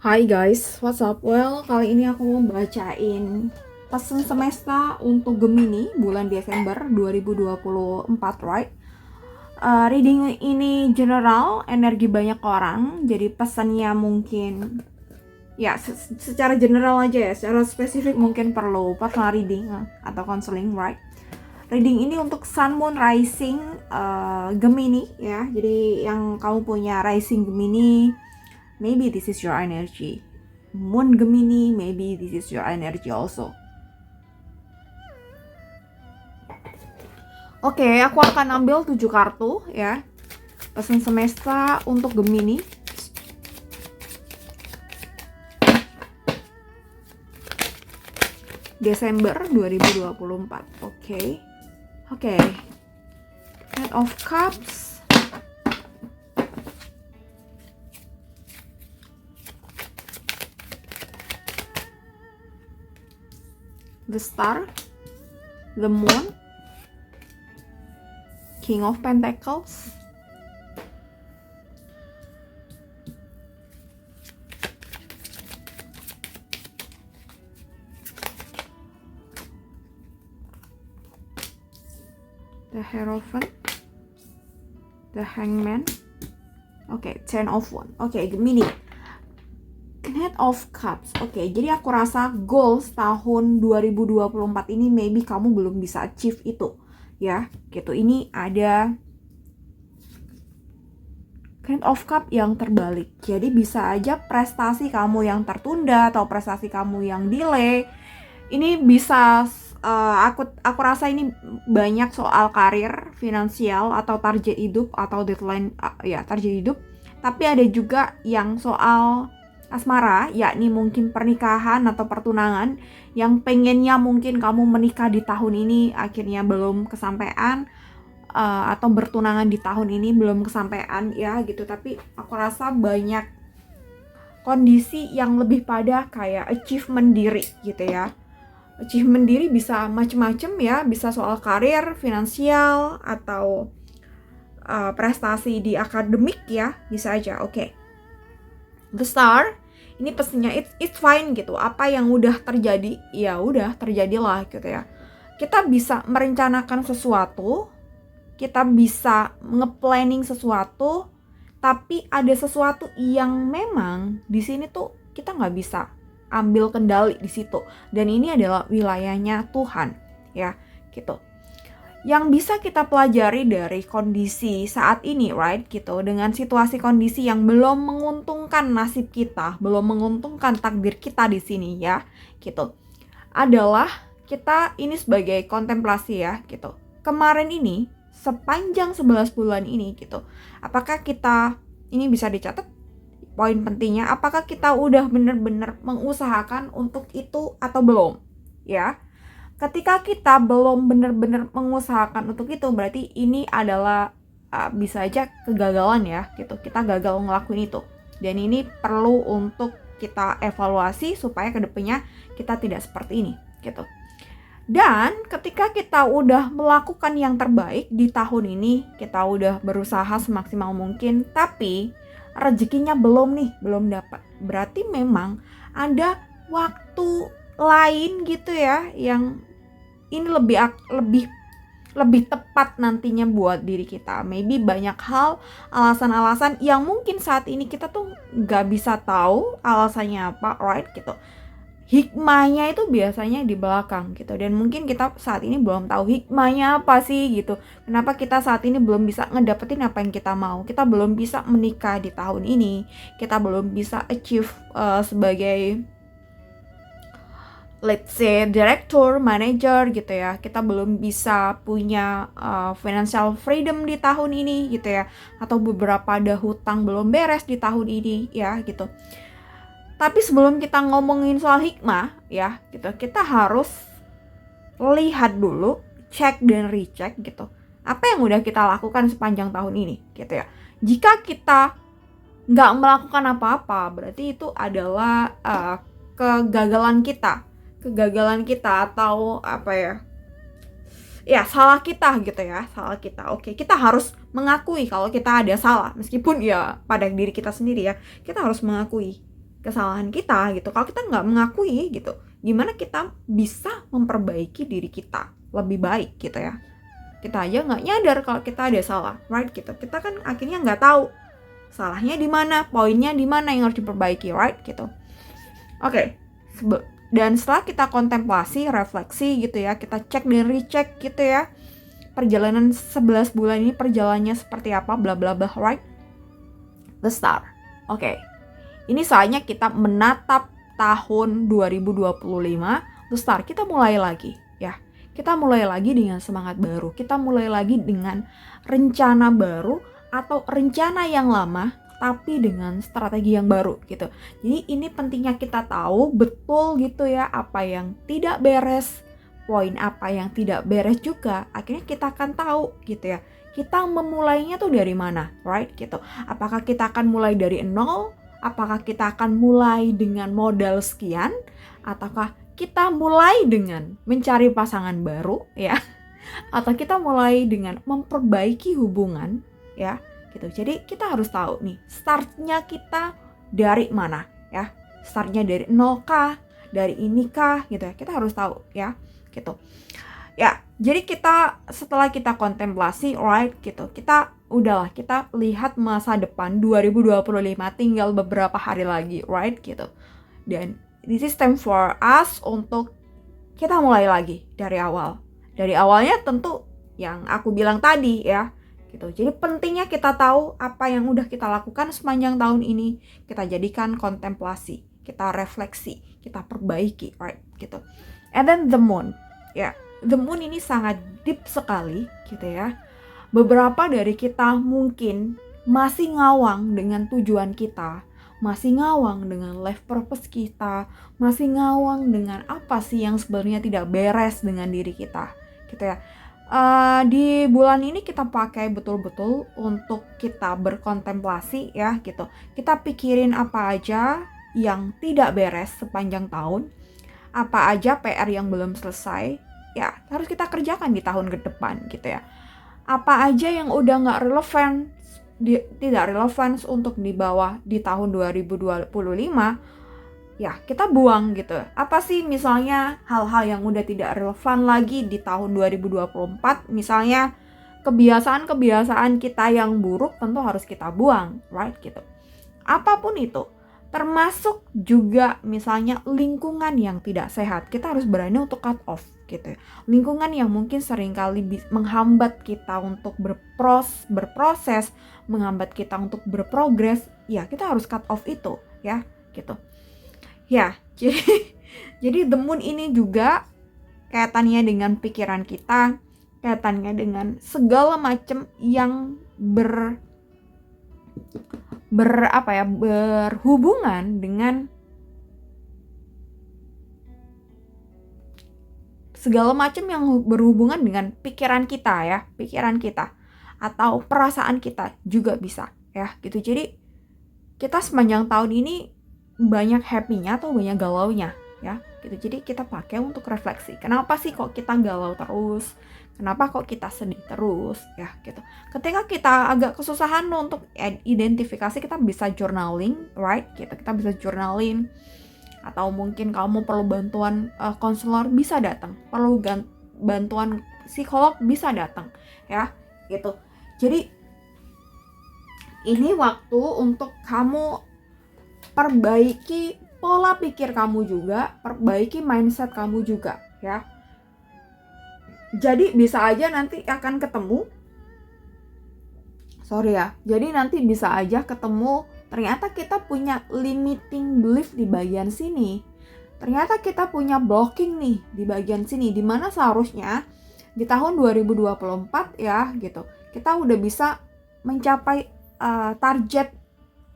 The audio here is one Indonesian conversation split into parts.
Hai guys, what's up? Well, kali ini aku mau bacain pesan semesta untuk Gemini bulan Desember 2024, right? Reading ini general, energi banyak orang, jadi pesannya mungkin ya secara general aja ya, secara spesifik mungkin perlu personal reading atau counseling, right? Reading ini untuk Sun, Moon, Rising Gemini ya. Jadi yang kamu punya Rising Gemini, maybe this is your energy. Moon Gemini, maybe this is your energy also. Oke, aku akan ambil 7 kartu ya. Pesan semesta untuk Gemini. Desember 2024. Oke. Knight of Cups. The Star, the Moon, King of Pentacles, the Hierophant, the Hangman. Ten of Wands. Gemini. Knight of Cups. Jadi aku rasa goals tahun 2024 ini maybe kamu belum bisa achieve itu. Ya, gitu. Ini ada Knight of Cup yang terbalik. Jadi bisa aja prestasi kamu yang tertunda atau prestasi kamu yang delay. Ini bisa aku rasa ini banyak soal karir, finansial atau target hidup atau deadline target hidup. Tapi ada juga yang soal asmara, yakni mungkin pernikahan atau pertunangan yang pengennya mungkin kamu menikah di tahun ini akhirnya belum kesampaian, atau bertunangan di tahun ini belum kesampaian ya gitu. Tapi aku rasa banyak kondisi yang lebih pada kayak achievement diri gitu ya. Achievement diri bisa macem-macem ya, bisa soal karir, finansial atau prestasi di akademik ya, bisa aja. The Star, ini pesannya it's fine gitu. Apa yang udah terjadi, ya udah terjadilah gitu ya. Kita bisa merencanakan sesuatu, kita bisa nge-planning sesuatu, tapi ada sesuatu yang memang di sini tuh kita nggak bisa ambil kendali di situ. Dan ini adalah wilayahnya Tuhan, ya gitu. Yang bisa kita pelajari dari kondisi saat ini, right, gitu, dengan situasi kondisi yang belum menguntungkan nasib kita, belum menguntungkan takdir kita di sini ya, gitu, adalah kita ini sebagai kontemplasi ya, gitu. Kemarin ini, sepanjang 11 bulan ini, gitu, apakah kita, ini bisa dicatat, poin pentingnya, apakah kita udah bener-bener mengusahakan untuk itu atau belum, ya. Ketika kita belum benar-benar mengusahakan untuk itu, berarti ini adalah bisa aja kegagalan ya gitu. Kita gagal ngelakuin itu. Dan ini perlu untuk kita evaluasi supaya kedepannya kita tidak seperti ini gitu. Dan ketika kita udah melakukan yang terbaik di tahun ini, kita udah berusaha semaksimal mungkin, tapi rezekinya belum dapat. Berarti memang ada waktu lain gitu ya, yang ini lebih tepat nantinya buat diri kita. Maybe banyak hal, alasan-alasan yang mungkin saat ini kita tuh nggak bisa tahu alasannya apa, right gitu. Hikmahnya itu biasanya di belakang gitu, dan mungkin kita saat ini belum tahu hikmahnya apa sih gitu. Kenapa kita saat ini belum bisa ngedapetin apa yang kita mau? Kita belum bisa menikah di tahun ini, kita belum bisa achieve sebagai let's say director, manager gitu ya. Kita belum bisa punya financial freedom di tahun ini gitu ya. Atau beberapa ada hutang belum beres di tahun ini ya gitu. Tapi sebelum kita ngomongin soal hikmah ya gitu, kita harus lihat dulu, cek dan recheck gitu. Apa yang udah kita lakukan sepanjang tahun ini gitu ya. Jika kita nggak melakukan apa-apa, berarti itu adalah kegagalan kita atau apa ya salah kita gitu ya, salah kita. Kita harus mengakui kalau kita ada salah, meskipun ya pada diri kita sendiri ya, kita harus mengakui kesalahan kita gitu, kalau kita nggak mengakui gitu, gimana kita bisa memperbaiki diri kita lebih baik gitu ya. Kita aja nggak nyadar kalau kita ada salah, right gitu. Kita kan akhirnya nggak tahu salahnya di mana, poinnya di mana yang harus diperbaiki, right gitu. Oke. Dan setelah kita kontemplasi, refleksi gitu ya, kita cek dan recheck gitu ya, perjalanan 11 bulan ini perjalanannya seperti apa, bla bla bla, right? The start. Oke. Ini saatnya kita menatap tahun 2025, the start. Kita mulai lagi ya. Kita mulai lagi dengan semangat baru. Kita mulai lagi dengan rencana baru atau rencana yang lama tapi dengan strategi yang baru gitu. Jadi ini pentingnya kita tahu betul gitu ya apa yang tidak beres, poin apa yang tidak beres juga. Akhirnya kita akan tahu gitu ya. Kita memulainya tuh dari mana, right gitu. Apakah kita akan mulai dari nol? Apakah kita akan mulai dengan modal sekian? Ataukah kita mulai dengan mencari pasangan baru ya, atau kita mulai dengan memperbaiki hubungan ya gitu. Jadi kita harus tahu nih startnya kita dari mana ya, startnya dari nol kah, dari ini kah gitu ya, kita harus tahu ya gitu ya. Jadi kita setelah kita kontemplasi, right gitu, kita udahlah, kita lihat masa depan 2025 tinggal beberapa hari lagi, right gitu. Dan this is time for us untuk kita mulai lagi dari awal. Dari awalnya tentu yang aku bilang tadi ya gitu. Jadi pentingnya kita tahu apa yang udah kita lakukan sepanjang tahun ini, kita jadikan kontemplasi, kita refleksi, kita perbaiki, right gitu. And then the moon ya. The moon ini sangat deep sekali gitu ya. Beberapa dari kita mungkin masih ngawang dengan tujuan kita, masih ngawang dengan life purpose kita, masih ngawang dengan apa sih yang sebenarnya tidak beres dengan diri kita gitu ya. Di bulan ini kita pakai betul-betul untuk kita berkontemplasi ya gitu. Kita pikirin apa aja yang tidak beres sepanjang tahun, apa aja PR yang belum selesai ya, harus kita kerjakan di tahun ke depan gitu ya. Apa aja yang udah nggak relevan, tidak relevan untuk dibawa di tahun 2025 ya, kita buang gitu. Apa sih misalnya hal-hal yang udah tidak relevan lagi di tahun 2024, misalnya kebiasaan-kebiasaan kita yang buruk tentu harus kita buang, right gitu. Apapun itu, termasuk juga misalnya lingkungan yang tidak sehat, kita harus berani untuk cut off gitu ya. Lingkungan yang mungkin seringkali menghambat kita untuk berproses, menghambat kita untuk berprogres, ya kita harus cut off itu ya gitu. Ya, jadi the moon ini juga kaitannya dengan pikiran kita, kaitannya dengan segala macam yang berhubungan dengan segala macam yang berhubungan dengan pikiran kita ya, pikiran kita atau perasaan kita juga bisa ya gitu. Jadi kita sepanjang tahun ini banyak happy-nya atau banyak galau-nya ya gitu. Jadi kita pakai untuk refleksi. Kenapa sih kok kita galau terus? Kenapa kok kita sedih terus ya gitu. Ketika kita agak kesusahan untuk identifikasi, kita bisa journaling, right gitu. Kita bisa journaling, atau mungkin kamu perlu bantuan konselor, bisa datang. Perlu bantuan psikolog, bisa datang ya gitu. Jadi ini waktu untuk kamu perbaiki pola pikir kamu juga, perbaiki mindset kamu juga ya. Jadi bisa aja nanti akan ketemu, jadi nanti bisa aja ketemu ternyata kita punya limiting belief di bagian sini. Ternyata kita punya blocking nih di bagian sini, dimana seharusnya di tahun 2024 ya gitu, kita udah bisa mencapai target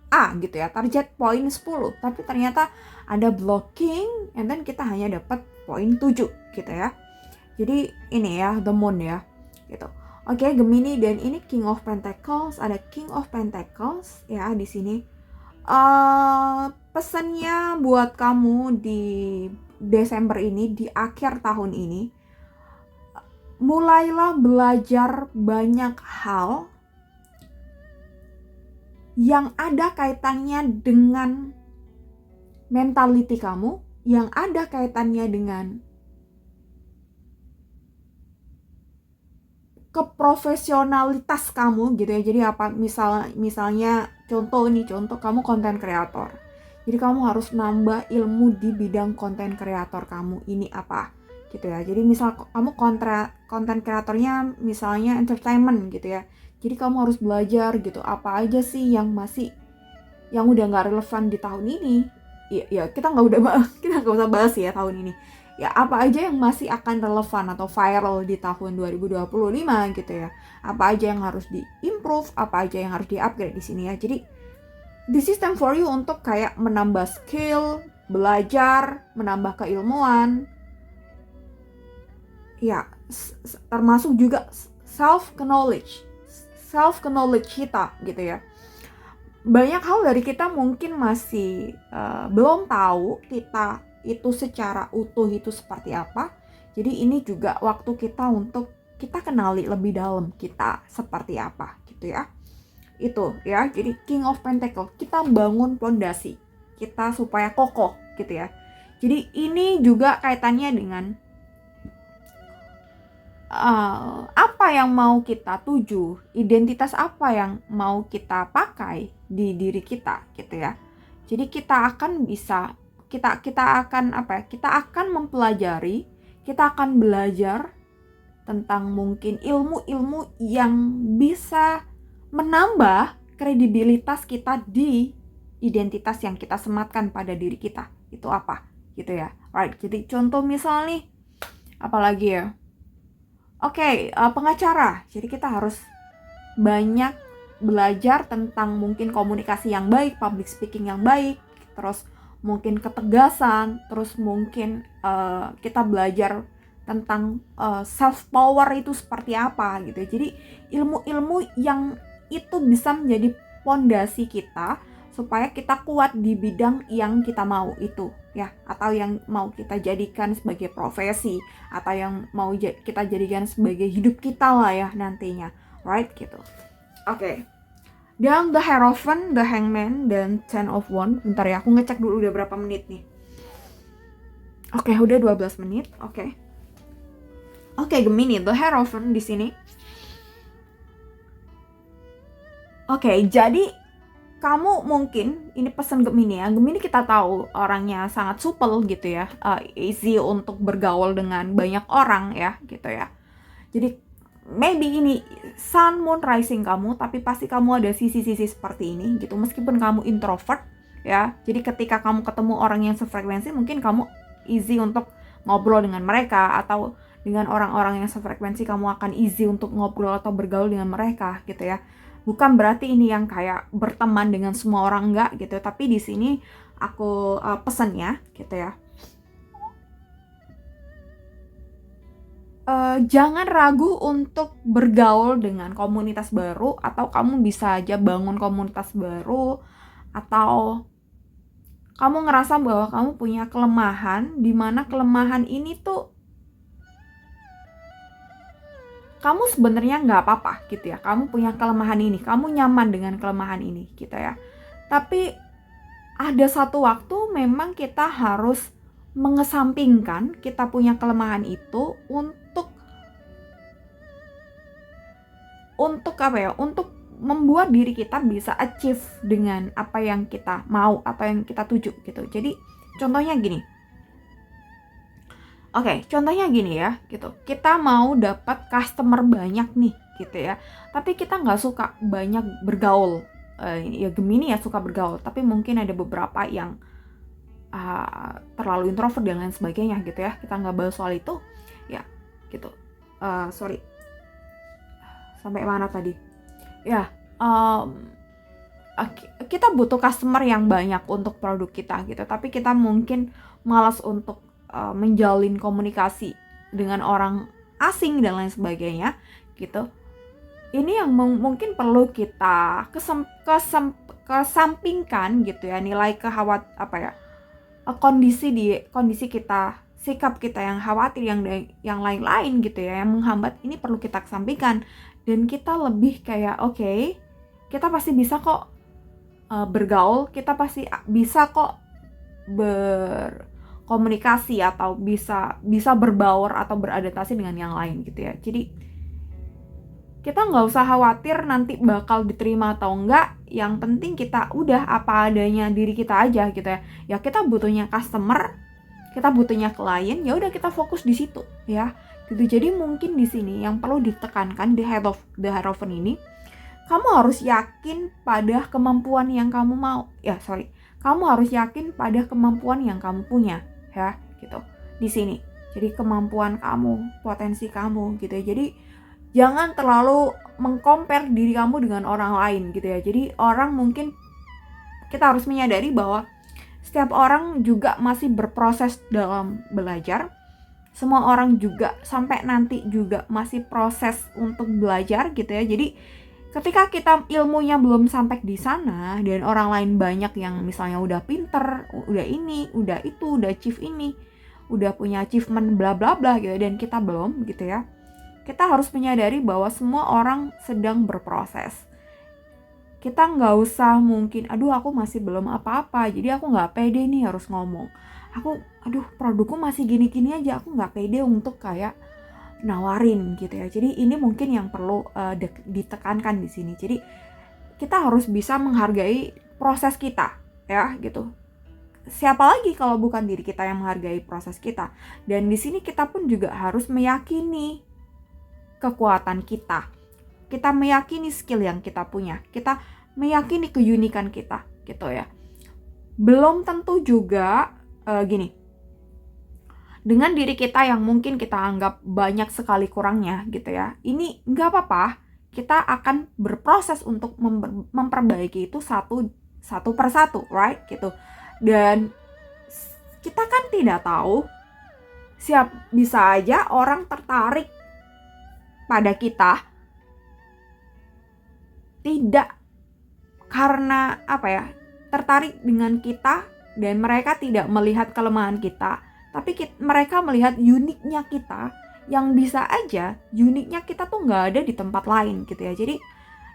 A gitu ya, target poin 10, tapi ternyata ada blocking, and then kita hanya dapat poin 7 gitu ya. Jadi ini ya, the moon ya gitu. Oke, Gemini, dan ini King of Pentacles, ada King of Pentacles ya di sini. Pesannya buat kamu di Desember ini, di akhir tahun ini, mulailah belajar banyak hal yang ada kaitannya dengan mentality kamu yang ada kaitannya dengan keprofesionalitas kamu gitu ya. Jadi apa, misalnya contoh kamu konten kreator. Jadi kamu harus nambah ilmu di bidang konten kreator kamu ini apa gitu ya. Jadi misal kamu konten kreatornya misalnya entertainment gitu ya. Jadi kamu harus belajar gitu apa aja sih yang udah nggak relevan di tahun ini. Ya kita nggak usah bahas ya tahun ini. Ya apa aja yang masih akan relevan atau viral di tahun 2025 gitu ya. Apa aja yang harus di-improve, apa aja yang harus di-upgrade di sini ya. Jadi the system for you untuk kayak menambah skill, belajar, menambah keilmuan. Ya, termasuk juga self-knowledge kita gitu ya. Banyak hal dari kita mungkin masih belum tahu kita itu secara utuh itu seperti apa. Jadi ini juga waktu kita untuk kita kenali lebih dalam kita seperti apa gitu ya. Itu ya, jadi King of Pentacle, kita bangun pondasi kita supaya kokoh gitu ya. Jadi ini juga kaitannya dengan apa yang mau kita tuju, identitas apa yang mau kita pakai di diri kita gitu ya. Jadi kita akan mempelajari, kita akan belajar tentang mungkin ilmu-ilmu yang bisa menambah kredibilitas kita di identitas yang kita sematkan pada diri kita. Itu apa gitu ya. Right, jadi contoh misal nih, apalagi ya. Oke, pengacara. Jadi kita harus banyak belajar tentang mungkin komunikasi yang baik, public speaking yang baik, terus mungkin ketegasan, terus mungkin kita belajar tentang self power itu seperti apa gitu. Jadi ilmu-ilmu yang itu bisa menjadi pondasi kita supaya kita kuat di bidang yang kita mau itu ya, atau yang mau kita jadikan sebagai profesi, atau yang mau kita jadikan sebagai hidup kita lah ya nantinya, right gitu. Oke. Dan The Hierophant, The Hangman, dan Ten of Wands. Bentar ya, aku ngecek dulu udah berapa menit nih. Oke, udah 12 menit. Oke, Gemini, The Hierophant di sini. Oke, jadi kamu mungkin, ini pesan Gemini ya. Gemini kita tahu orangnya sangat supel gitu ya. Easy untuk bergaul dengan banyak orang ya gitu ya. Jadi maybe ini sun, moon, rising kamu, tapi pasti kamu ada sisi-sisi seperti ini gitu, meskipun kamu introvert ya. Jadi ketika kamu ketemu orang yang sefrekuensi, mungkin kamu easy untuk ngobrol dengan mereka, atau dengan orang-orang yang sefrekuensi kamu akan easy untuk ngobrol atau bergaul dengan mereka gitu ya. Bukan berarti ini yang kayak berteman dengan semua orang, enggak gitu, tapi di sini aku pesannya gitu ya. Jangan ragu untuk bergaul dengan komunitas baru, atau kamu bisa aja bangun komunitas baru, atau kamu ngerasa bahwa kamu punya kelemahan, di mana kelemahan ini tuh kamu sebenarnya nggak apa-apa gitu ya. Kamu punya kelemahan ini, kamu nyaman dengan kelemahan ini gitu ya. Tapi ada satu waktu memang kita harus mengesampingkan kita punya kelemahan itu untuk apa ya, untuk membuat diri kita bisa achieve dengan apa yang kita mau, apa yang kita tuju gitu. Jadi contohnya gini, contohnya gini ya gitu, kita mau dapat customer banyak nih gitu ya, tapi kita nggak suka banyak bergaul. Ya Gemini ya suka bergaul, tapi mungkin ada beberapa yang terlalu introvert dan lain sebagainya gitu ya. Kita nggak bahas soal itu ya gitu. Sorry, sampai mana tadi ya. Kita butuh customer yang banyak untuk produk kita gitu, tapi kita mungkin malas untuk menjalin komunikasi dengan orang asing dan lain sebagainya gitu. Ini yang mungkin perlu kita kesampingkan gitu ya, nilai kondisi kita, sikap kita yang khawatir, yang lain-lain gitu ya, yang menghambat, ini perlu kita kesampingkan. Dan kita lebih kayak kita pasti bisa kok bergaul, kita pasti bisa kok berkomunikasi atau bisa berbaur atau beradaptasi dengan yang lain gitu ya. Jadi kita nggak usah khawatir nanti bakal diterima atau enggak. Yang penting kita udah apa adanya diri kita aja gitu ya. Ya kita butuhnya customer, kita butuhnya klien, ya udah kita fokus di situ ya. Gitu. Jadi mungkin di sini yang perlu ditekankan di The Hierophant ini, kamu harus yakin pada kemampuan yang kamu mau. Kamu harus yakin pada kemampuan yang kamu punya ya, gitu. Di sini. Jadi kemampuan kamu, potensi kamu gitu ya. Jadi jangan terlalu mengcompare diri kamu dengan orang lain gitu ya. Jadi kita harus menyadari bahwa setiap orang juga masih berproses dalam belajar. Semua orang juga sampai nanti juga masih proses untuk belajar gitu ya. Jadi ketika kita ilmunya belum sampai di sana dan orang lain banyak yang misalnya udah pinter, udah ini, udah itu, udah achieve ini, udah punya achievement bla bla bla gitu, dan kita belum gitu ya. Kita harus menyadari bahwa semua orang sedang berproses. Kita nggak usah mungkin, aduh aku masih belum apa-apa, jadi aku nggak pede nih harus ngomong. Produkku masih gini-gini aja, aku nggak pede untuk kayak nawarin gitu ya. Jadi ini mungkin yang perlu ditekankan di sini. Jadi kita harus bisa menghargai proses kita ya gitu. Siapa lagi kalau bukan diri kita yang menghargai proses kita. Dan di sini kita pun juga harus meyakini kekuatan kita. Kita meyakini skill yang kita punya. Kita meyakini keunikan kita gitu ya. Belum tentu juga gini. Dengan diri kita yang mungkin kita anggap banyak sekali kurangnya gitu ya. Ini nggak apa-apa. Kita akan berproses untuk memperbaiki itu satu persatu, right? Gitu. Dan kita kan tidak tahu, bisa aja orang tertarik pada kita tidak karena tertarik dengan kita dan mereka tidak melihat kelemahan kita, tapi mereka melihat uniknya kita, yang bisa aja uniknya kita tuh nggak ada di tempat lain gitu ya. Jadi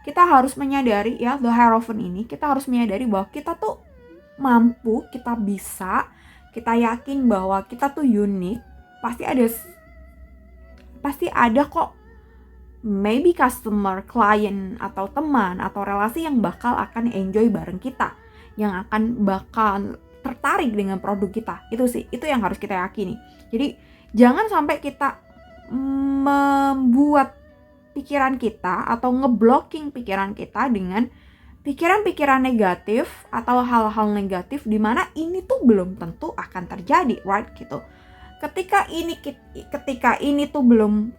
kita harus menyadari ya, The Hierophant ini, kita harus menyadari bahwa kita tuh mampu, kita bisa, kita yakin bahwa kita tuh unik. Pasti ada kok maybe customer, klien, atau teman, atau relasi yang bakal akan enjoy bareng kita, yang akan bakal tertarik dengan produk kita. Itu yang harus kita yakini. Jadi jangan sampai kita membuat pikiran kita atau ngeblocking pikiran kita dengan pikiran-pikiran negatif atau hal-hal negatif di mana ini tuh belum tentu akan terjadi, right gitu. Ketika ini tuh belum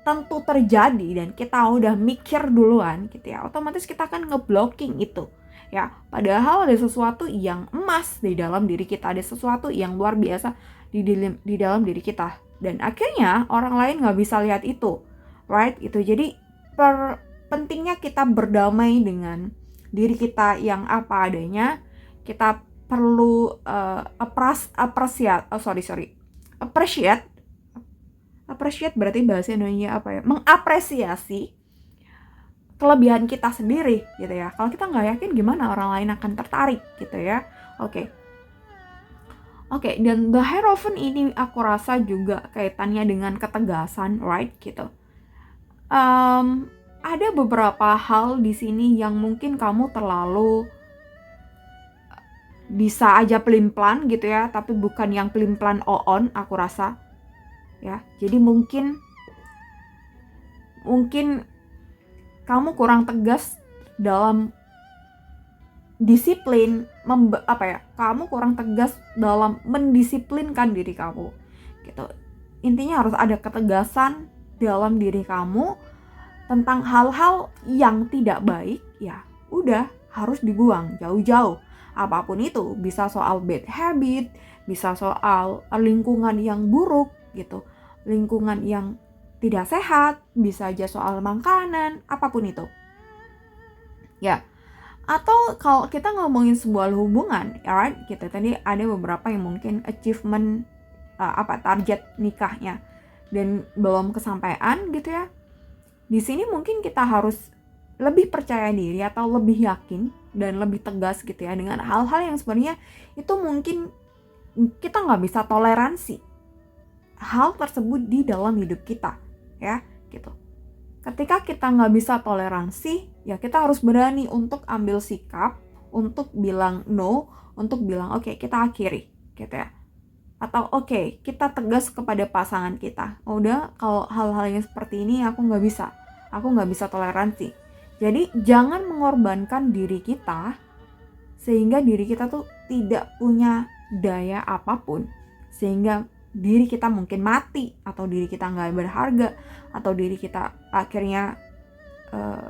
tentu terjadi dan kita udah mikir duluan gitu ya, otomatis kita akan ngeblocking itu ya. Padahal ada sesuatu yang emas di dalam diri kita, ada sesuatu yang luar biasa di dalam diri kita, dan akhirnya orang lain nggak bisa lihat itu, right itu. Jadi pentingnya kita berdamai dengan diri kita yang apa adanya. Kita perlu appreciate berarti bahasa Indonesia mengapresiasi kelebihan kita sendiri gitu ya. Kalau kita nggak yakin, gimana orang lain akan tertarik gitu ya. Oke, dan The Hierophant ini aku rasa juga kaitannya dengan ketegasan, right gitu. Ada beberapa hal di sini yang mungkin kamu terlalu bisa aja pelin-pelan gitu ya, tapi bukan yang pelin-pelan on aku rasa ya. Jadi mungkin kamu kurang tegas dalam disiplin, kamu kurang tegas dalam mendisiplinkan diri kamu gitu. Intinya harus ada ketegasan dalam diri kamu tentang hal-hal yang tidak baik, ya udah harus dibuang jauh-jauh. Apapun itu, bisa soal bad habit, bisa soal lingkungan yang buruk gitu, lingkungan yang tidak sehat, bisa aja soal makanan, apapun itu ya. Atau kalau kita ngomongin sebuah hubungan, alright, gitu. Tadi ada beberapa yang mungkin achievement target nikahnya dan belum kesampaian gitu ya. Di sini mungkin kita harus lebih percaya diri atau lebih yakin dan lebih tegas gitu ya dengan hal-hal yang sebenarnya itu mungkin kita nggak bisa toleransi hal tersebut di dalam hidup kita, ya gitu. Ketika kita nggak bisa toleransi, ya kita harus berani untuk ambil sikap, untuk bilang no, untuk bilang oke, kita akhiri, gitu ya. Atau oke, kita tegas kepada pasangan kita. Udah, kalau hal-hal yang seperti ini aku nggak bisa toleransi. Jadi jangan mengorbankan diri kita sehingga diri kita tuh tidak punya daya apapun, sehingga diri kita mungkin mati, atau diri kita nggak berharga, atau diri kita akhirnya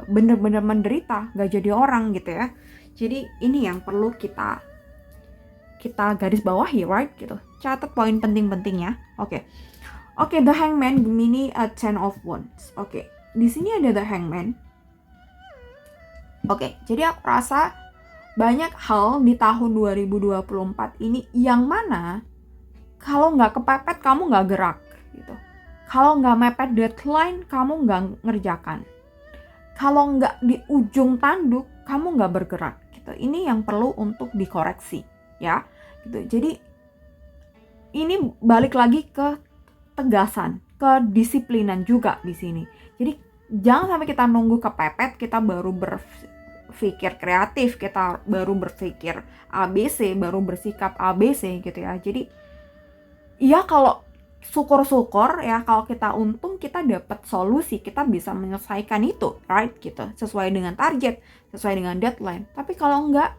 bener-bener menderita, nggak jadi orang gitu ya. Jadi ini yang perlu kita garis bawahi, right gitu. Catat poin penting-pentingnya. Oke, The Hangman, Gemini, a Ten of Wands. Oke, di sini ada The Hangman. Oke, jadi aku rasa banyak hal di tahun 2024 ini yang mana kalau nggak kepepet kamu nggak gerak gitu. Kalau nggak mepet deadline kamu nggak ngerjakan. Kalau nggak di ujung tanduk kamu nggak bergerak gitu. Ini yang perlu untuk dikoreksi ya gitu. Jadi ini balik lagi ke tegasan, kedisiplinan juga di sini. Jadi jangan sampai kita nunggu kepepet kita baru berpikir kreatif, kita baru berpikir ABC, baru bersikap ABC gitu ya. Jadi ya kalau syukur-syukur ya, kalau kita untung kita dapat solusi, kita bisa menyelesaikan itu, right gitu, sesuai dengan target, sesuai dengan deadline. Tapi kalau enggak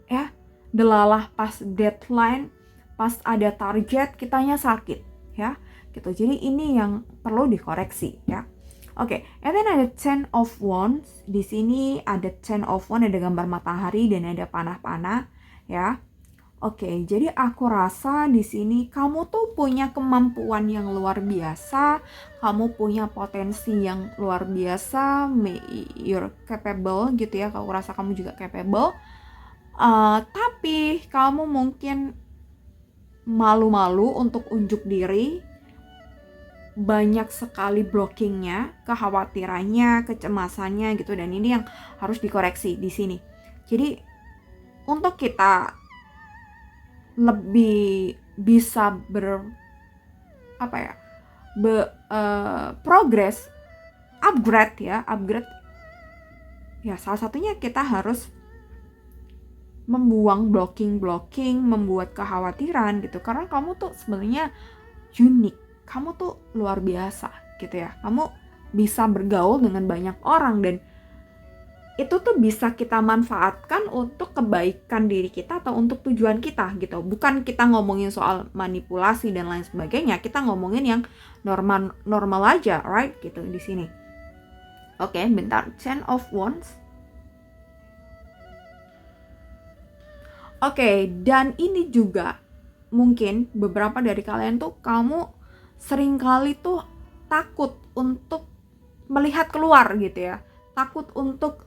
ya, delalah pas deadline, pas ada target kitanya sakit ya gitu. Jadi ini yang perlu dikoreksi ya. Oke, and then ada Ten of Wands. Di sini ada Ten of Wands, ada gambar matahari dan ada panah-panah ya. Oke, jadi aku rasa di sini kamu tuh punya kemampuan yang luar biasa, kamu punya potensi yang luar biasa, you're capable gitu ya. Aku rasa kamu juga capable. Tapi kamu mungkin malu-malu untuk unjuk diri, banyak sekali blockingnya, kekhawatirannya, kecemasannya gitu, dan ini yang harus dikoreksi di sini. Jadi untuk kita lebih bisa progress, upgrade ya, salah satunya kita harus membuang blocking, membuat kekhawatiran gitu. Karena kamu tuh sebenarnya unik, kamu tuh luar biasa gitu ya. Kamu bisa bergaul dengan banyak orang dan itu tuh bisa kita manfaatkan untuk kebaikan diri kita atau untuk tujuan kita gitu. Bukan kita ngomongin soal manipulasi dan lain sebagainya, kita ngomongin yang normal aja, right gitu di sini. Oke, bentar. Ten of Wands. Oke, dan ini juga mungkin beberapa dari kalian tuh kamu seringkali tuh takut untuk melihat keluar gitu ya. Takut untuk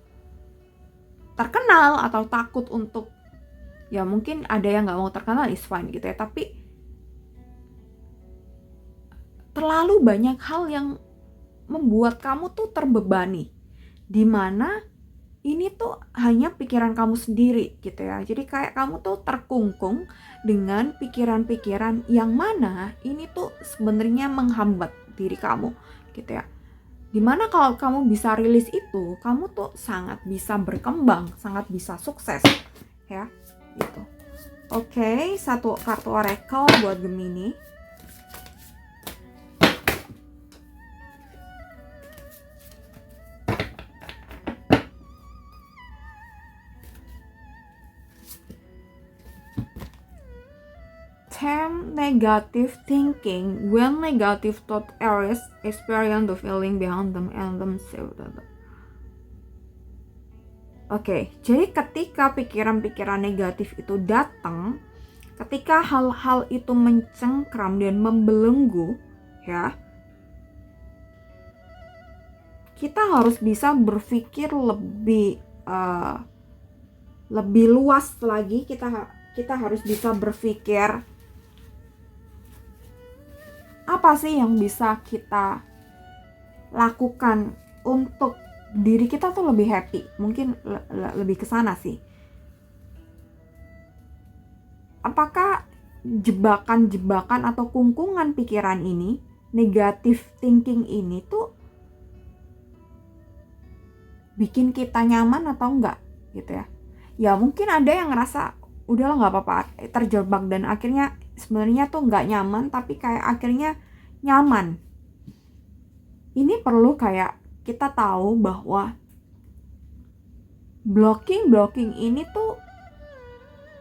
terkenal atau takut untuk, ya mungkin ada yang gak mau terkenal, is fine gitu ya. Tapi terlalu banyak hal yang membuat kamu tuh terbebani, dimana ini tuh hanya pikiran kamu sendiri gitu ya. Jadi kayak kamu tuh terkungkung dengan pikiran-pikiran yang mana ini tuh sebenarnya menghambat diri kamu gitu ya. Dimana kalau kamu bisa rilis itu, kamu tuh sangat bisa berkembang, sangat bisa sukses ya gitu. Oke, satu kartu oracle buat Gemini. Negative thinking, when negative thought arise, experience the feeling behind them and themselves. Oke, jadi ketika pikiran-pikiran negatif itu datang, ketika hal-hal itu mencengkram dan membelenggu, ya, kita harus bisa berpikir lebih luas lagi. Kita harus bisa berpikir apa sih yang bisa kita lakukan untuk diri kita tuh lebih happy. Mungkin lebih ke sana sih. Apakah jebakan-jebakan atau kungkungan pikiran ini, negative thinking ini tuh bikin kita nyaman atau enggak gitu ya. Ya mungkin ada yang ngerasa udahlah nggak apa-apa terjebak, dan akhirnya sebenarnya tuh nggak nyaman tapi kayak akhirnya nyaman. Ini perlu kayak kita tahu bahwa blocking ini tuh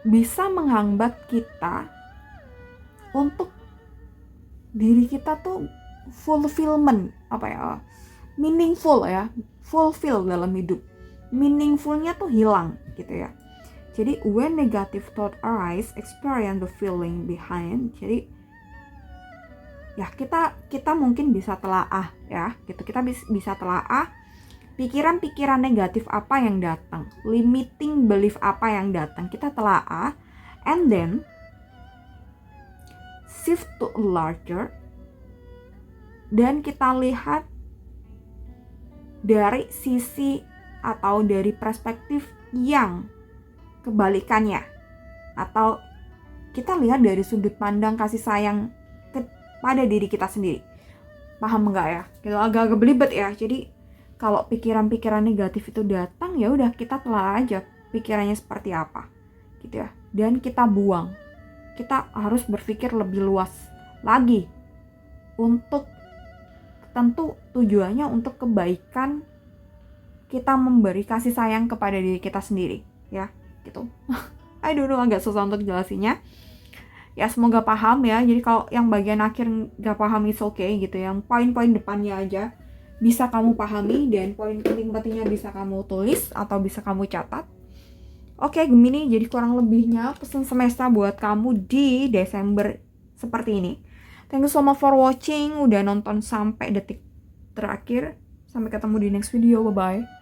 bisa menghambat kita untuk diri kita tuh fulfillment, meaningful ya, fulfill dalam hidup. Meaningfulnya tuh hilang gitu ya. Jadi when negative thought arise, experience the feeling behind. Jadi ya kita mungkin bisa telaah ya gitu. Kita bisa telaah pikiran-pikiran negatif apa yang datang, limiting belief apa yang datang. Kita telaah and then shift to a larger, dan kita lihat dari sisi atau dari perspektif yang kebalikannya, atau kita lihat dari sudut pandang kasih sayang pada diri kita sendiri. Paham nggak ya? Gitu, agak-agak belibet ya. Jadi kalau pikiran-pikiran negatif itu datang, ya udah kita telah aja pikirannya seperti apa gitu ya, dan kita buang. Kita harus berpikir lebih luas lagi, untuk tentu tujuannya untuk kebaikan, kita memberi kasih sayang kepada diri kita sendiri ya gitu. I don't know, agak susah untuk jelasinnya ya, semoga paham ya. Jadi kalau yang bagian akhir gak paham is okay gitu, yang poin-poin depannya aja bisa kamu pahami, dan poin penting-pentingnya bisa kamu tulis atau bisa kamu catat. Oke, Gemini, jadi kurang lebihnya pesan semesta buat kamu di Desember seperti ini. Thank you so much for watching, udah nonton sampai detik terakhir. Sampai ketemu di next video, bye-bye.